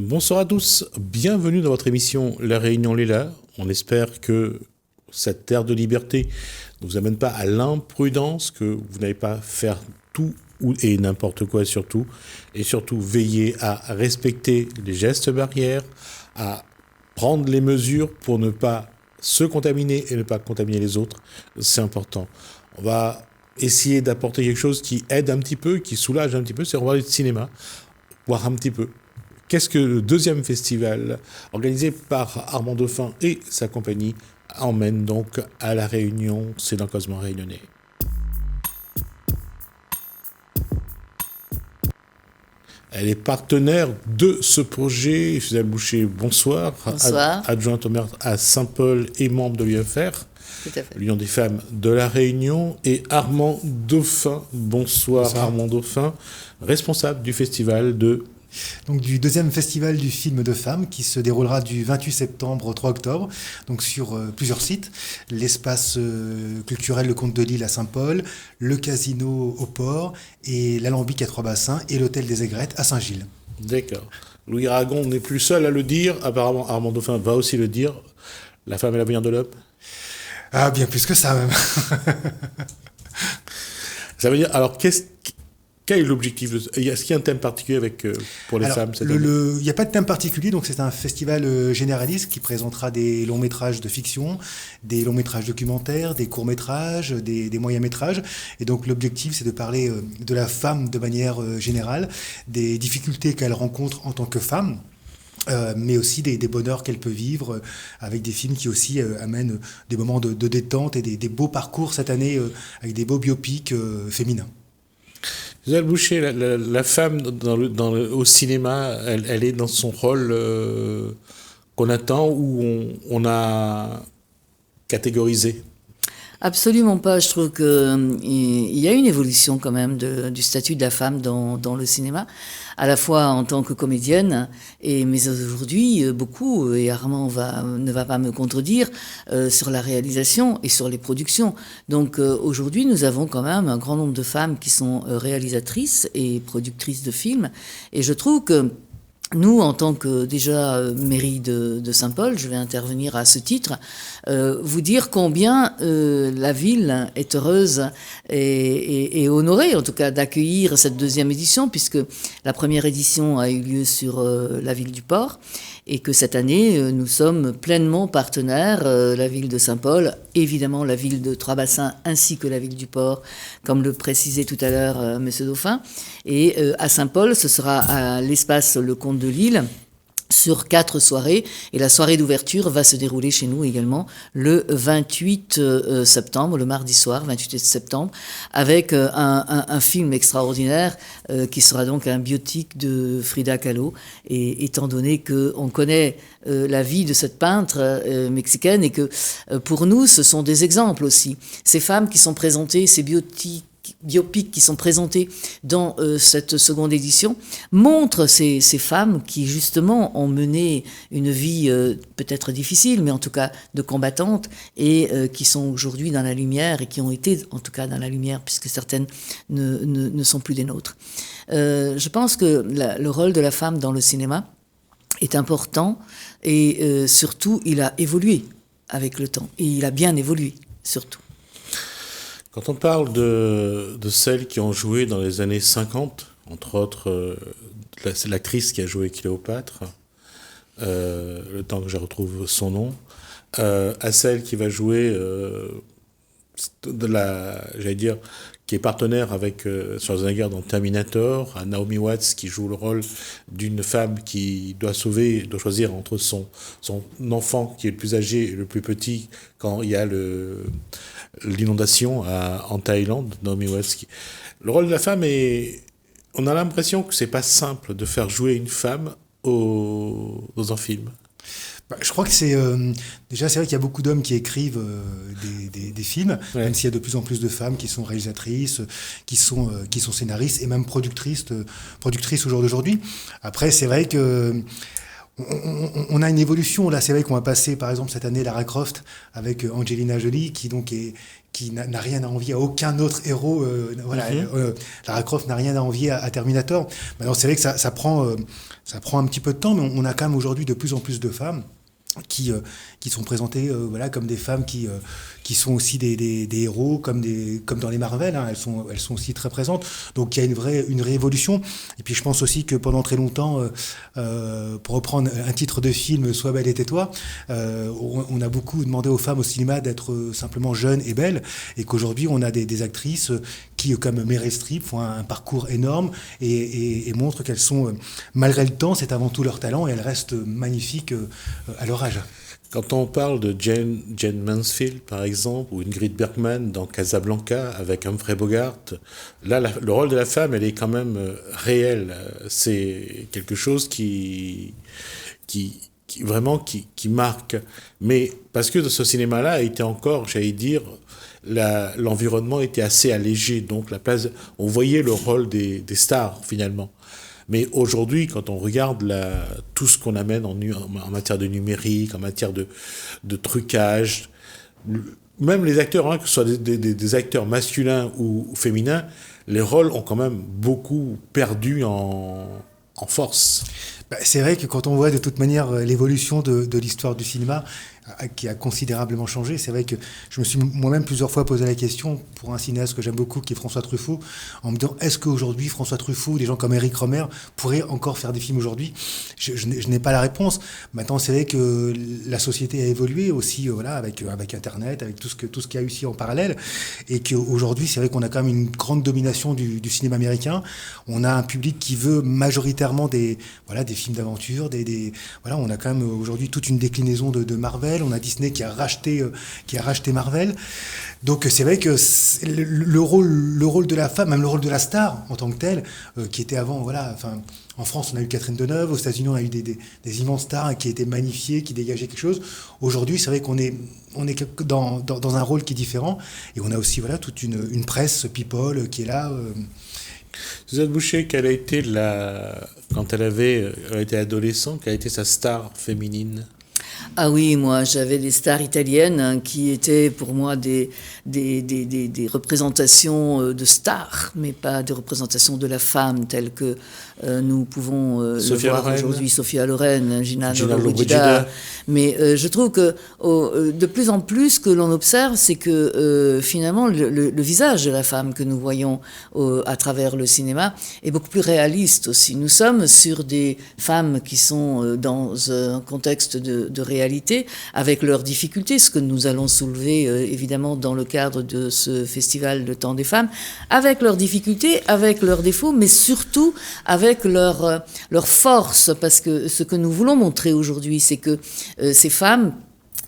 Bonsoir à tous, bienvenue dans votre émission La Réunion Léla. On espère que cette terre de liberté ne vous amène pas à l'imprudence, que vous n'allez pas faire tout et n'importe quoi surtout. Et surtout, veillez à respecter les gestes barrières, à prendre les mesures pour ne pas se contaminer et ne pas contaminer les autres. C'est important. On va essayer d'apporter quelque chose qui aide un petit peu, qui soulage un petit peu, c'est revoir le cinéma, voir un petit peu. Qu'est-ce que le deuxième festival, organisé par Armand Dauphin et sa compagnie, emmène donc à La Réunion, c'est dans Cosmo Réunionnais. Elle est partenaire de ce projet. Suzanne Boucher, bonsoir. Bonsoir. Adjointe au maire à Saint-Paul et membre de l'UFR, Tout à fait. l'Union des femmes de La Réunion. Et Armand Dauphin, bonsoir. Armand Dauphin, responsable du festival Donc du deuxième festival du film de femmes qui se déroulera du 28 septembre au 3 octobre, donc sur plusieurs sites. L'espace culturel Le Comte de Lille à Saint-Paul, le casino au Port et l'Alambic à Trois-Bassins et l'hôtel des Aigrettes à Saint-Gilles. D'accord. Louis Aragon n'est plus seul à le dire. Apparemment, Armand Dauphin va aussi le dire. La femme est l'avenir de l'homme. Ah, bien plus que ça même. Ça veut dire, alors, quel est l'objectif Est-ce qu'il y a un thème particulier pour les femmes cette année ? Il n'y a pas de thème particulier, donc c'est un festival généraliste qui présentera des longs métrages de fiction, des longs métrages documentaires, des courts métrages, des moyens métrages. Et donc l'objectif, c'est de parler de la femme de manière générale, des difficultés qu'elle rencontre en tant que femme. Mais aussi des bonheurs qu'elle peut vivre avec des films qui aussi amènent des moments de détente et des beaux parcours cette année avec des beaux biopics féminins. Suzanne Boucher, la femme au cinéma, elle est dans son rôle qu'on attend ou on a catégorisé ? Absolument pas. Je trouve qu'il y a une évolution quand même du statut de la femme dans le cinéma, à la fois en tant que comédienne, mais aujourd'hui, beaucoup, et Armand ne va pas me contredire, sur la réalisation et sur les productions. Donc aujourd'hui, nous avons quand même un grand nombre de femmes qui sont réalisatrices et productrices de films, et je trouve que nous, en tant que déjà mairie de Saint-Paul, je vais intervenir à ce titre, vous dire combien la ville est heureuse et honorée, en tout cas, d'accueillir cette deuxième édition, puisque la première édition a eu lieu sur la ville du Port, et que cette année, nous sommes pleinement partenaires, la ville de Saint-Paul, évidemment la ville de Trois-Bassins, ainsi que la ville du Port, comme le précisait tout à l'heure M. Dauphin. Et à Saint-Paul, ce sera à l'espace Le Comte de Lille, sur 4 soirées, et la soirée d'ouverture va se dérouler chez nous également le 28 septembre, le mardi soir, 28 septembre, avec un film extraordinaire qui sera donc un biopic de Frida Kahlo, et étant donné qu'on connaît la vie de cette peintre mexicaine, et que pour nous, ce sont des exemples aussi. Ces femmes qui sont présentées, ces biopics qui sont présentés dans cette seconde édition montrent ces femmes qui justement ont mené une vie peut-être difficile, mais en tout cas de combattantes, et qui sont aujourd'hui dans la lumière, et qui ont été en tout cas dans la lumière, puisque certaines ne sont plus des nôtres. Je pense que le rôle de la femme dans le cinéma est important, et surtout il a évolué avec le temps, et il a bien évolué surtout. Quand on parle de celles qui ont joué dans les années 50, entre autres, c'est l'actrice qui a joué Cléopâtre, le temps que je retrouve son nom, à celle qui va jouer qui est partenaire avec Schwarzenegger dans Terminator, à Naomi Watts qui joue le rôle d'une femme qui doit choisir entre son enfant qui est le plus âgé et le plus petit quand il y a l'inondation en Thaïlande. Naomi Watts. Le rôle de la femme on a l'impression que c'est pas simple de faire jouer une femme dans un film. Je crois que déjà c'est vrai qu'il y a beaucoup d'hommes qui écrivent des films, ouais. Même s'il y a de plus en plus de femmes qui sont réalisatrices, qui sont scénaristes et même productrices au jour d'aujourd'hui. Après c'est vrai que on a une évolution. Là, c'est vrai qu'on va passer, par exemple, cette année, Lara Croft avec Angelina Jolie, qui n'a rien à envier à aucun autre héros. Lara Croft n'a rien à envier à Terminator. Maintenant, c'est vrai que ça prend un petit peu de temps, mais on a quand même aujourd'hui de plus en plus de femmes qui sont présentées comme des femmes qui sont aussi des héros comme dans les Marvel, hein, elles sont aussi très présentes, donc il y a une réévolution. Et puis je pense aussi que pendant très longtemps, pour reprendre un titre de film, Sois belle et tais-toi, on a beaucoup demandé aux femmes au cinéma d'être simplement jeunes et belles, et qu'aujourd'hui on a des actrices qui, comme Meryl Streep, font un parcours énorme et montrent qu'elles sont, malgré le temps, c'est avant tout leur talent, et elles restent magnifiques à leur âge. Quand on parle de Jane Mansfield, par exemple, ou Ingrid Bergman dans Casablanca avec Humphrey Bogart, là, le rôle de la femme, elle est quand même réelle. C'est quelque chose qui marque. Mais parce que ce cinéma-là a été encore, j'allais dire, l'environnement était assez allégé. Donc on voyait le rôle des stars, finalement. Mais aujourd'hui, quand on regarde tout ce qu'on amène en matière de numérique, en matière de trucage, même les acteurs, hein, que ce soit des acteurs masculins ou féminins, les rôles ont quand même beaucoup perdu en force. C'est vrai que quand on voit de toute manière l'évolution de l'histoire du cinéma, qui a considérablement changé, c'est vrai que je me suis moi-même plusieurs fois posé la question pour un cinéaste que j'aime beaucoup, qui est François Truffaut, en me disant, est-ce qu'aujourd'hui François Truffaut, des gens comme Éric Rohmer pourraient encore faire des films aujourd'hui? Je n'ai pas la réponse. Maintenant, c'est vrai que la société a évolué aussi, avec Internet, avec tout ce qu'il y a eu ici en parallèle, et qu'aujourd'hui, c'est vrai qu'on a quand même une grande domination du cinéma américain. On a un public qui veut majoritairement des films d'aventure, on a quand même aujourd'hui toute une déclinaison de Marvel. On a Disney qui a racheté Marvel. Donc c'est vrai que le rôle de la femme, même le rôle de la star en tant que telle, qui était avant, en France on a eu Catherine Deneuve, aux États-Unis on a eu des immenses stars qui étaient magnifiées, qui dégageaient quelque chose. Aujourd'hui c'est vrai qu'on est dans un rôle qui est différent, et on a aussi toute une presse people qui est là. Suzanne Boucher, quelle a été quand elle était adolescente, quelle a été sa star féminine? Ah oui, moi j'avais des stars italiennes qui étaient pour moi des représentations de stars, mais pas des représentations de la femme telles que nous pouvons le voir aujourd'hui. Sophia Loren, Gina Lollobrigida. Mais je trouve que de plus en plus que l'on observe, c'est que finalement le visage de la femme que nous voyons à travers le cinéma est beaucoup plus réaliste aussi. Nous sommes sur des femmes qui sont dans un contexte de réalité, avec leurs difficultés, ce que nous allons soulever évidemment dans le cadre de ce festival Le Temps des Femmes, avec leurs difficultés, avec leurs défauts, mais surtout avec leur force, parce que ce que nous voulons montrer aujourd'hui, c'est que ces femmes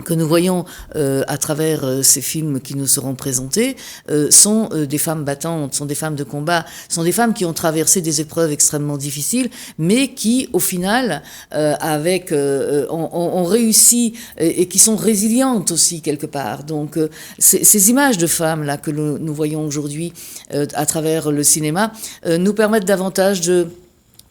que nous voyons à travers ces films qui nous seront présentés sont des femmes battantes, sont des femmes de combat, sont des femmes qui ont traversé des épreuves extrêmement difficiles, mais qui, au final, ont réussi et qui sont résilientes aussi quelque part. Donc, ces images de femmes là que nous voyons aujourd'hui à travers le cinéma nous permettent davantage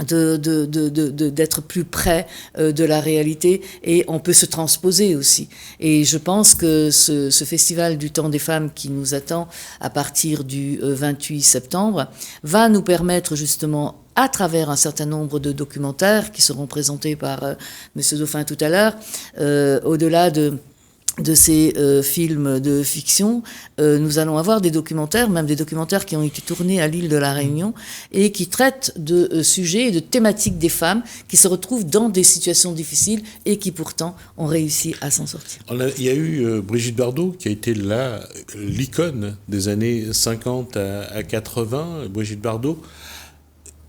d'être plus près de la réalité, et on peut se transposer aussi. Et je pense que ce festival du Temps des Femmes qui nous attend à partir du 28 septembre va nous permettre justement, à travers un certain nombre de documentaires qui seront présentés par Monsieur Dauphin tout à l'heure, au-delà de ces films de fiction, nous allons avoir des documentaires, même des documentaires qui ont été tournés à l'île de la Réunion et qui traitent de sujets et de thématiques des femmes qui se retrouvent dans des situations difficiles et qui pourtant ont réussi à s'en sortir. Il y a eu Brigitte Bardot qui a été l'icône des années 50 à 80. Brigitte Bardot,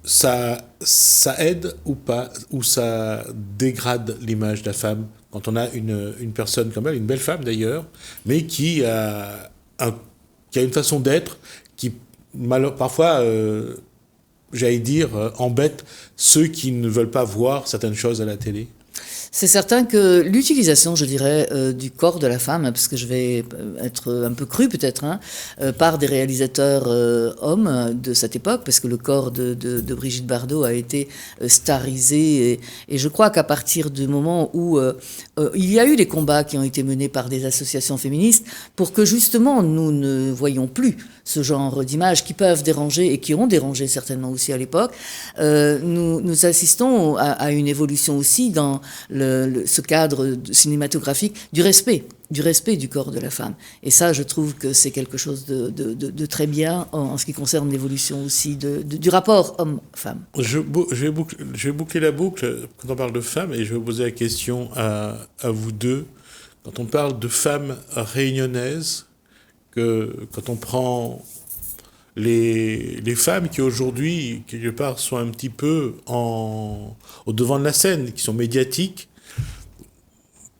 ça aide ou pas, ou ça dégrade l'image de la femme quand on a une personne comme elle, une belle femme d'ailleurs, mais qui a une façon d'être qui parfois, j'allais dire, embête ceux qui ne veulent pas voir certaines choses à la télé? C'est certain que l'utilisation, je dirais, du corps de la femme, parce que je vais être un peu crue peut-être, par des réalisateurs hommes de cette époque, parce que le corps de Brigitte Bardot a été starisé, et je crois qu'à partir du moment où il y a eu des combats qui ont été menés par des associations féministes pour que justement nous ne voyions plus ce genre d'images qui peuvent déranger et qui ont dérangé certainement aussi à l'époque, nous assistons à une évolution aussi dans ce cadre cinématographique du respect du corps de la femme. Et ça, je trouve que c'est quelque chose de très bien en ce qui concerne l'évolution aussi du rapport homme-femme. Je vais boucler la boucle quand on parle de femmes, et je vais vous poser la question à vous deux. Quand on parle de femmes réunionnaises, quand on prend les femmes qui aujourd'hui, quelque part, sont un petit peu au devant de la scène, qui sont médiatiques,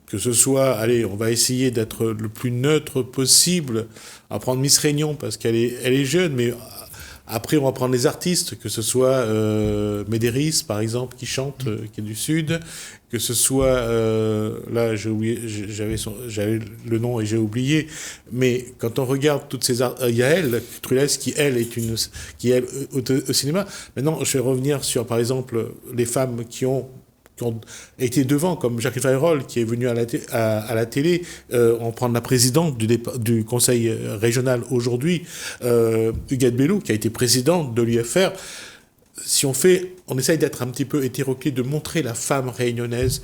que ce soit, allez, on va essayer d'être le plus neutre possible, à prendre Miss Réunion parce qu'elle est jeune, mais après on va prendre les artistes, que ce soit Médéris par exemple qui chante, qui est du Sud, que ce soit là j'avais le nom et j'ai oublié, mais quand on regarde toutes ces Yael Trulès qui est au cinéma. Maintenant je vais revenir sur par exemple les femmes qui ont été devant, comme Jacqueline Fayrol, qui est venue à la télé, en prendre la présidente du conseil régional aujourd'hui, Huguette Bellou, qui a été présidente de l'UFR. Si on essaye d'être un petit peu hétéroclite, de montrer la femme réunionnaise,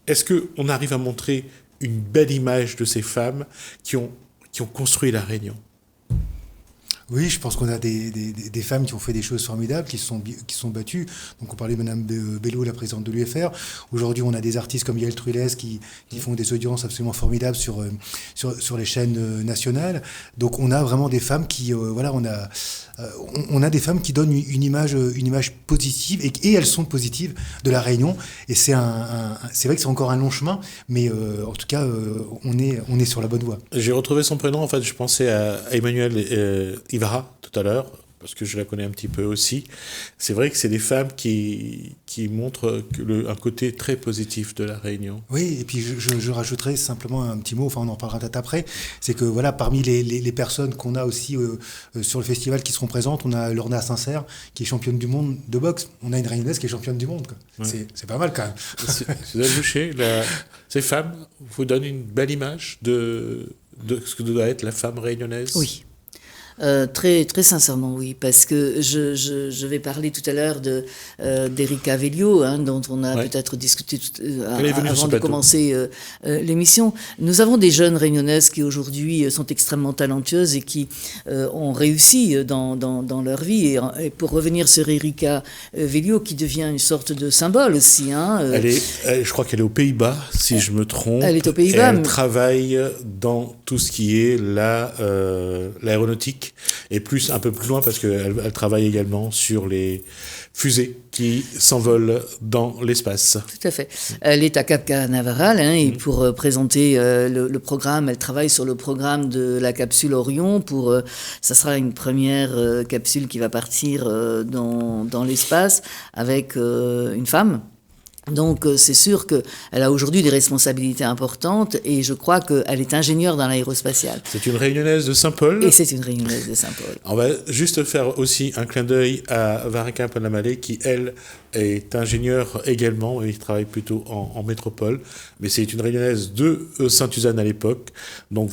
est-ce qu'on arrive à montrer une belle image de ces femmes qui ont construit la Réunion ? Oui, je pense qu'on a des femmes qui ont fait des choses formidables, qui sont battues. Donc on parlait de Mme Bellot, la présidente de l'UFR. Aujourd'hui, on a des artistes comme Yael Trulès qui font des audiences absolument formidables sur les chaînes nationales. Donc on a vraiment des femmes qui, on a des femmes qui donnent une image positive, et elles sont positives de la Réunion. Et c'est vrai que c'est encore un long chemin, mais en tout cas, on est sur la bonne voie. J'ai retrouvé son prénom, en fait, je pensais à Emmanuel Ivara tout à l'heure, parce que je la connais un petit peu aussi. C'est vrai que c'est des femmes qui montrent un côté très positif de la Réunion. Oui, et puis je rajouterai simplement un petit mot, enfin on en parlera peut-être après, c'est que voilà, parmi les personnes qu'on a aussi sur le festival qui seront présentes, on a Lorna Sincère qui est championne du monde de boxe. On a une Réunionnaise qui est championne du monde, quoi. Ouais. C'est pas mal quand même. Suzanne Boucher, ces femmes vous donnent une belle image de ce que doit être la femme réunionnaise. Oui. Très, très sincèrement, oui, parce que je vais parler tout à l'heure d'Erika Velio, dont on a peut-être discuté avant de commencer l'émission. Nous avons des jeunes réunionnaises qui aujourd'hui sont extrêmement talentueuses et qui ont réussi dans leur vie. Et pour revenir sur Erika Velio, qui devient une sorte de symbole aussi. Je crois qu'elle est aux Pays-Bas, si je me trompe. Elle est aux Pays-Bas. Elle travaille dans tout ce qui est l'aéronautique. Et un peu plus loin, parce qu'elle travaille également sur les fusées qui s'envolent dans l'espace. Tout à fait. Elle est à Cap Canaveral, et pour présenter le programme, elle travaille sur le programme de la capsule Orion. Ça sera une première capsule qui va partir dans l'espace avec une femme. Donc c'est sûr qu'elle a aujourd'hui des responsabilités importantes, et je crois qu'elle est ingénieure dans l'aérospatiale. C'est une Réunionnaise de Saint-Paul. Et c'est une Réunionnaise de Saint-Paul. On va juste faire aussi un clin d'œil à Varika Panamale, qui elle est ingénieure également, et travaille plutôt en métropole, mais c'est une Réunionnaise de Sainte-Suzanne à l'époque. Donc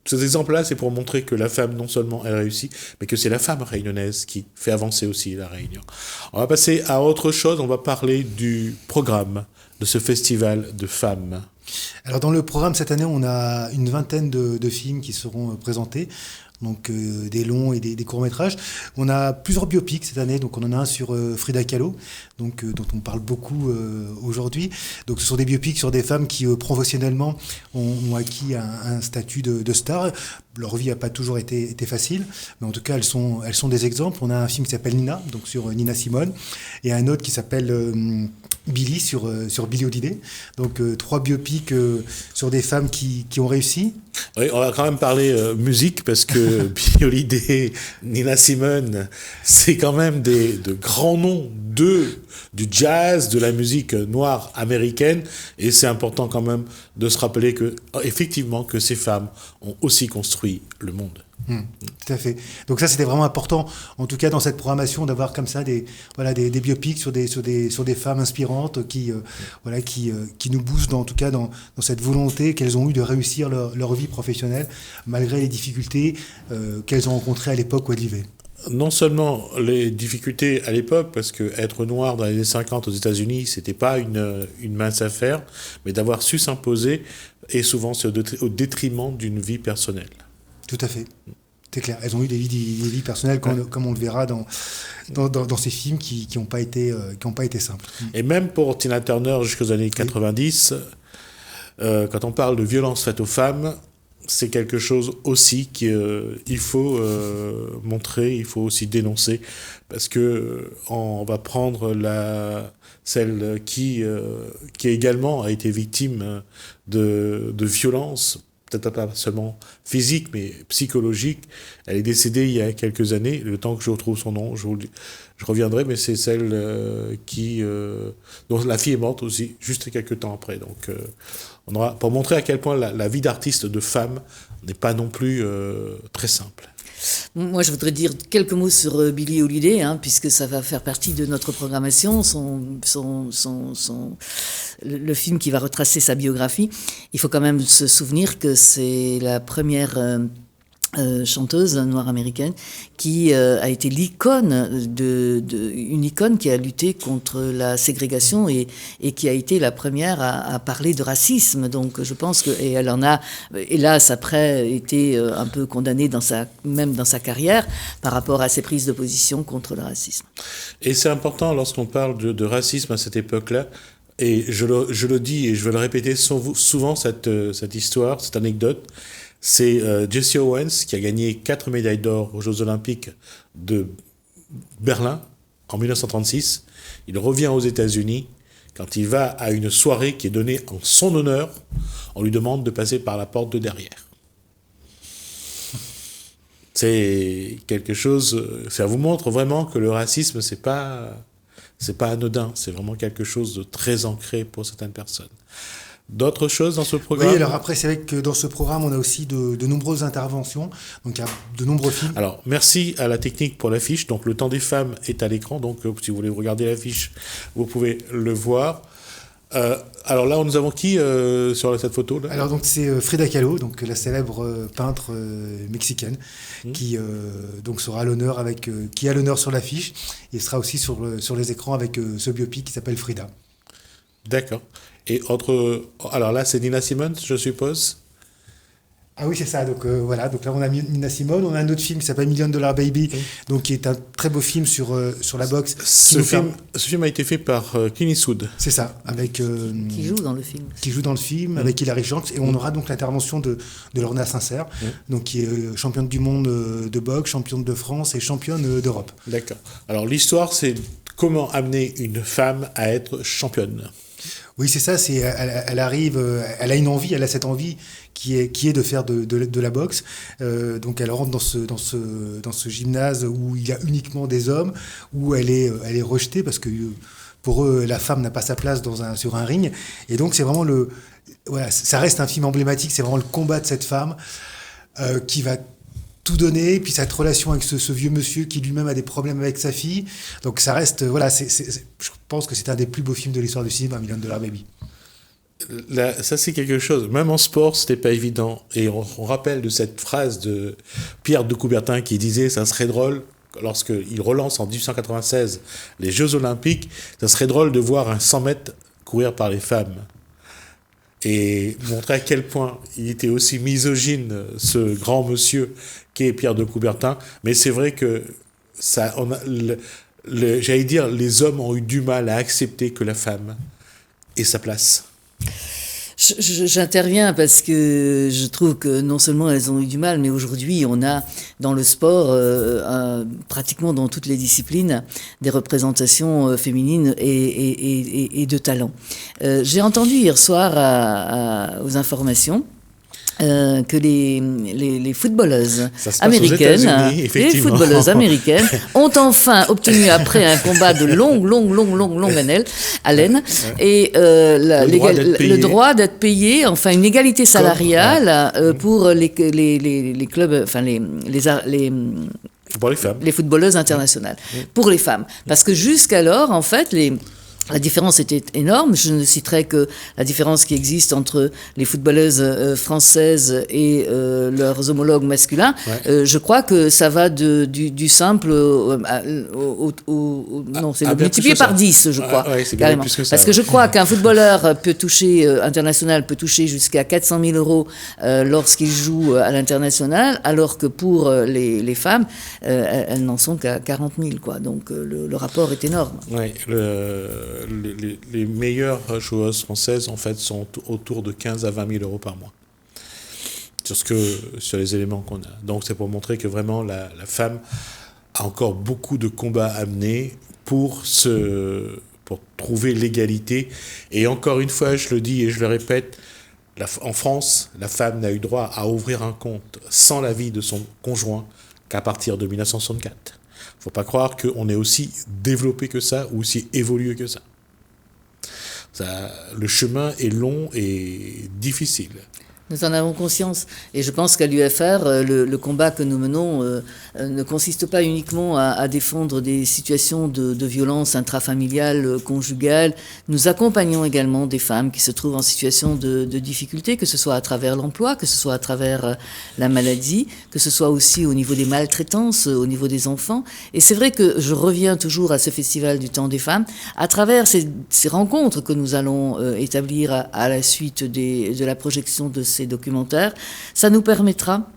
ces exemples-là, c'est pour montrer que la femme, non seulement elle réussit, mais que c'est la femme réunionnaise qui fait avancer aussi la Réunion. On va passer à autre chose, on va parler du programme de ce festival de femmes. Alors dans le programme cette année, on a une vingtaine de films qui seront présentés. Donc des longs et des courts-métrages. On a plusieurs biopics cette année, donc on en a un sur Frida Kahlo, dont on parle beaucoup aujourd'hui. Donc ce sont des biopics sur des femmes qui professionnellement ont acquis un statut de star. Leur vie n'a pas toujours été facile, mais en tout cas elles sont des exemples. On a un film qui s'appelle Nina, donc sur Nina Simone, et un autre qui s'appelle Billy sur Billie Holiday. Donc 3 biopics sur des femmes qui ont réussi, Oui, on va quand même parler musique parce que Billie Holiday, Nina Simone, c'est quand même de grands noms du jazz, de la musique noire américaine, et c'est important quand même de se rappeler que effectivement que ces femmes ont aussi construit le monde. Tout à fait. Donc ça, c'était vraiment important, en tout cas dans cette programmation, d'avoir comme ça des biopics sur des femmes inspirantes qui nous boostent, en tout cas dans cette volonté qu'elles ont eue de réussir leur vie professionnelle, malgré les difficultés qu'elles ont rencontrées à l'époque où elles vivaient. Non seulement les difficultés à l'époque, parce que être noir dans les années 50 aux États-Unis, c'était pas une mince affaire, mais d'avoir su s'imposer, et souvent c'est au détriment d'une vie personnelle. Tout à fait. C'est clair. Elles ont eu des vies personnelles, comme on le verra dans ces films qui n'ont pas été simples. Et même pour Tina Turner jusqu'aux années 90, quand on parle de violence faite aux femmes, c'est quelque chose aussi qu'il faut montrer, il faut aussi dénoncer, parce que on va prendre celle qui également a été victime de violences, peut-être pas seulement physique, mais psychologique. Elle est décédée il y a quelques années. Le temps que je retrouve son nom, je reviendrai, mais c'est celle dont la fille est morte aussi, juste quelques temps après. Donc, on aura, pour montrer à quel point la vie d'artiste de femme n'est pas non plus très simple. Moi, je voudrais dire quelques mots sur Billie Holiday, puisque ça va faire partie de notre programmation, le film qui va retracer sa biographie. Il faut quand même se souvenir que c'est la première chanteuse noire américaine qui a été l'icône une icône qui a lutté contre la ségrégation et qui a été la première à parler de racisme. Donc je pense que et elle en a hélas après été un peu condamnée même dans sa carrière par rapport à ses prises de position contre le racisme. Et c'est important lorsqu'on parle de racisme à cette époque-là. Et je le dis et je vais le répéter souvent cette histoire, cette anecdote. C'est Jesse Owens qui a gagné 4 médailles d'or aux Jeux Olympiques de Berlin en 1936. Il revient aux États-Unis. Quand il va à une soirée qui est donnée en son honneur, on lui demande de passer par la porte de derrière. C'est quelque chose. Ça vous montre vraiment que le racisme, c'est pas anodin. C'est vraiment quelque chose de très ancré pour certaines personnes. D'autres choses dans ce programme ? Oui, alors après, c'est vrai que dans ce programme, on a aussi de nombreuses interventions. Donc, il y a de nombreux films. Alors, merci à la technique pour l'affiche. Donc, le temps des femmes est à l'écran. Donc, si vous voulez regarder l'affiche, vous pouvez le voir. Alors là, nous avons qui sur cette photo là ? Alors, donc, c'est Frida Kahlo, donc la célèbre peintre mexicaine, qui donc sera à l'honneur qui a l'honneur sur l'affiche et sera aussi sur les écrans avec ce biopic qui s'appelle Frida. D'accord. Et alors là, c'est Nina Simone, je suppose. Ah oui, c'est ça. Donc voilà. Donc là, on a Nina Simone. On a un autre film qui s'appelle $1 Million Baby, donc qui est un très beau film sur la boxe. Ce film a été fait par Clint Eastwood. C'est ça, avec qui joue dans le film. Qui joue dans le film avec Hilary Swank, et on aura donc l'intervention de Lorna Sincère, donc qui est championne du monde de boxe, championne de France et championne d'Europe. D'accord. Alors l'histoire, c'est comment amener une femme à être championne. Oui, c'est ça. Elle arrive, elle a une envie, elle a cette envie qui est de faire de la boxe. Donc elle rentre dans ce gymnase où il y a uniquement des hommes, où elle est rejetée parce que pour eux la femme n'a pas sa place sur un ring. Et donc c'est vraiment ça reste un film emblématique. C'est vraiment le combat de cette femme qui va tout donner, puis cette relation avec ce vieux monsieur qui lui-même a des problèmes avec sa fille. Donc ça reste, je pense que c'est un des plus beaux films de l'histoire du cinéma, $1 Million Baby. Là, ça c'est quelque chose, même en sport, c'était pas évident. Et on rappelle de cette phrase de Pierre de Coubertin qui disait « ça serait drôle », lorsqu'il relance en 1896 les Jeux Olympiques, ça serait drôle de voir un 100 mètres courir par les femmes. Et montrer à quel point il était aussi misogyne, ce grand monsieur qui est Pierre de Coubertin. Mais c'est vrai que j'allais dire, les hommes ont eu du mal à accepter que la femme ait sa place. J'interviens parce que je trouve que non seulement elles ont eu du mal, mais aujourd'hui on a dans le sport, pratiquement dans toutes les disciplines, des représentations féminines et de talent. J'ai entendu hier soir aux informations que les footballeuses Ça se passe aux États-Unis, effectivement. les footballeuses américaines ont enfin obtenu, après un combat de longue haleine, et le droit d'être payé, enfin une égalité salariale pour les clubs, enfin pour les femmes. Les footballeuses internationales, pour les femmes. Parce que jusqu'alors, en fait, la différence était énorme. Je ne citerai que la différence qui existe entre les footballeuses françaises et leurs homologues masculins. Je crois que ça va du simple non, c'est multiplié par 10, je crois. C'est carrément. Plus que ça, parce que je crois qu'un footballeur peut toucher, international peut toucher jusqu'à 400 000 euros lorsqu'il joue à l'international, alors que pour les femmes, elles n'en sont qu'à 40 000, quoi. Donc le rapport est énorme. Oui, les meilleures joueuses françaises, en fait, sont autour de 15 à 20 000 euros par mois. Sur les éléments qu'on a. Donc, c'est pour montrer que vraiment, la femme a encore beaucoup de combats à mener pour trouver l'égalité. Et encore une fois, je le dis et je le répète, en France, la femme n'a eu droit à ouvrir un compte sans l'avis de son conjoint qu'à partir de 1964. Il ne faut pas croire qu'on est aussi développé que ça ou aussi évolué que ça. Le chemin est long et difficile. Nous en avons conscience. Et je pense qu'à l'UFR, le combat que nous menons ne consiste pas uniquement à défendre des situations de violence intrafamiliale, conjugale. Nous accompagnons également des femmes qui se trouvent en situation de difficulté, que ce soit à travers l'emploi, que ce soit à travers la maladie, que ce soit aussi au niveau des maltraitances, au niveau des enfants. Et c'est vrai que je reviens toujours à ce festival du temps des femmes, à travers ces rencontres que nous allons établir à la suite de la projection de ces documentaires, ça nous permettra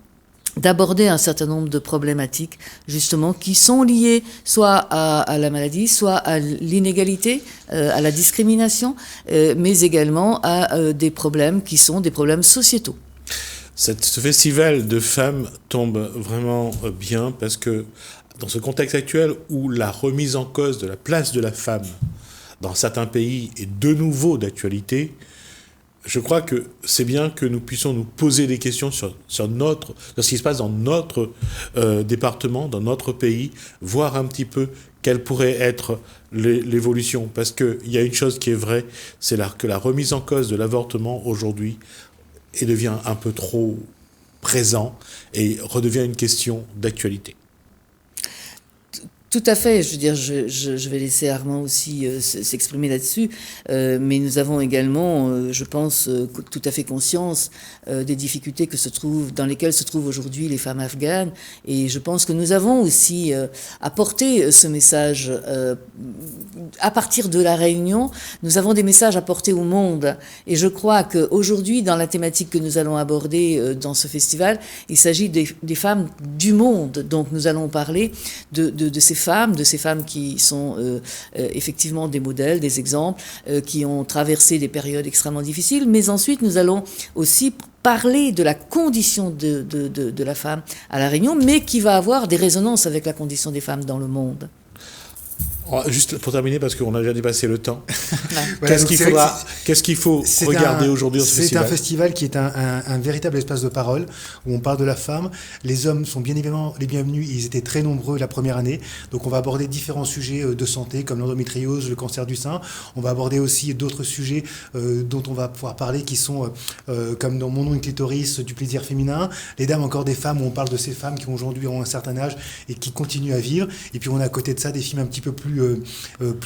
d'aborder un certain nombre de problématiques, justement, qui sont liées soit à la maladie, soit à l'inégalité, à la discrimination, mais également à des problèmes qui sont des problèmes sociétaux. Ce festival de femmes tombe vraiment bien parce que dans ce contexte actuel où la remise en cause de la place de la femme dans certains pays est de nouveau d'actualité, je crois que c'est bien que nous puissions nous poser des questions sur ce qui se passe dans notre département, dans notre pays, voir un petit peu quelle pourrait être l'évolution. Parce qu'il y a une chose qui est vraie, c'est que la remise en cause de l'avortement aujourd'hui devient un peu trop présent et redevient une question d'actualité. Tout à fait, je veux dire, je vais laisser Armand aussi s'exprimer là-dessus, mais nous avons également, je pense, tout à fait conscience des difficultés dans lesquelles se trouvent aujourd'hui les femmes afghanes, et je pense que nous avons aussi apporté ce message à partir de la Réunion. Nous avons des messages à porter au monde, et je crois qu'aujourd'hui, dans la thématique que nous allons aborder dans ce festival, il s'agit des femmes du monde, donc nous allons parler de ces femmes qui sont effectivement des modèles, des exemples, qui ont traversé des périodes extrêmement difficiles, mais ensuite nous allons aussi parler de la condition de la femme à La Réunion, mais qui va avoir des résonances avec la condition des femmes dans le monde. Juste pour terminer, parce qu'on a déjà dépassé le temps, voilà, qu'est-ce qu'il faut regarder aujourd'hui dans ce festival ? C'est un festival qui est un véritable espace de parole, où on parle de la femme. Les hommes sont bien évidemment les bienvenus, ils étaient très nombreux la première année, donc on va aborder différents sujets de santé, comme l'endométriose, le cancer du sein. On va aborder aussi d'autres sujets dont on va pouvoir parler, qui sont, comme dans Mon nom est clitoris, du plaisir féminin. Les dames, encore des femmes, où on parle de ces femmes qui aujourd'hui ont un certain âge et qui continuent à vivre. Et puis on a à côté de ça des films un petit peu plus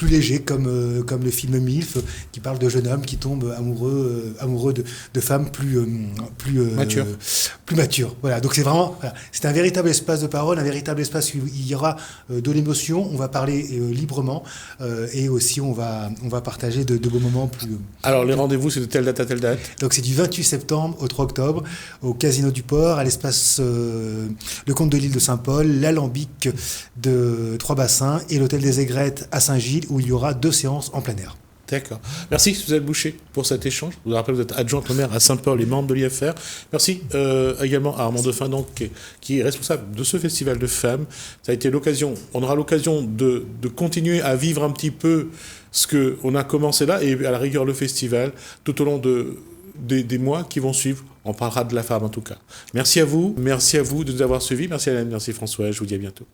léger, comme le film MILF, qui parle de jeunes hommes qui tombent amoureux de femmes plus matures. Voilà. Donc c'est un véritable espace de parole, un véritable espace où il y aura de l'émotion. On va parler librement et aussi on va partager de beaux moments plus. Alors les rendez-vous, c'est de telle date à telle date. Donc c'est du 28 septembre au 3 octobre au Casino du Port, à l'espace le Comte de l'Île de Saint-Paul, l'Alambic de Trois-Bassins et l'Hôtel des Aigrettes à Saint-Gilles, où il y aura 2 séances en plein air. D'accord. Merci Suzanne Boucher pour cet échange. Je vous rappelle, vous êtes adjointe au maire à Saint-Paul et membre de l'IFR. Merci également à Armand Dauphin, donc, qui est responsable de ce festival de femmes. Ça a été l'occasion, on aura l'occasion de continuer à vivre un petit peu ce qu'on a commencé là, et à la rigueur le festival, tout au long des mois qui vont suivre. On parlera de la femme en tout cas. Merci à vous de nous avoir suivis. Merci Hélène, merci François. Je vous dis à bientôt.